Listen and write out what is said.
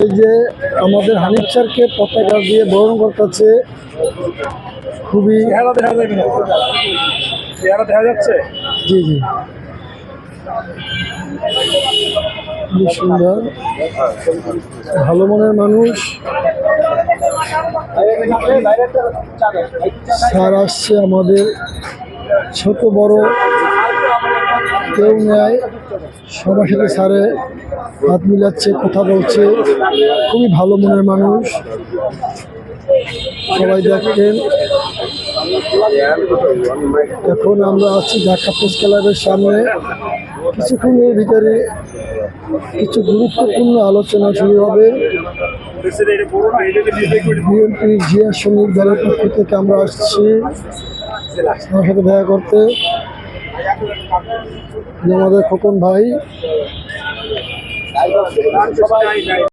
এই যে আমাদের হানিফ স্যারকে পতাকা দিয়ে বরণ করতেছে, খুবই দেখা যাচ্ছে। জি জি, খুবই সুন্দর, ভালো মনের মানুষ। স্যার আসছে, আমাদের ছোট বড় কেউ নেয়, সবার সাথে স্যারে হাত মিলাচ্ছে, কথা বলছে, খুবই ভালো মনের মানুষ। সবাই দেখেন, এখন আমরা আছি ঢাকা প্রেস ক্লাবের সামনে। কিছুক্ষণের ভিতরে কিছু গুরুত্বপূর্ণ আলোচনা শুরু হবে। বিএনপি জিয়া শ্রমিক দলের পক্ষ থেকে আমরা আসছি আমার সাথে দেখা করতে। আমাদের খোকন ভাই।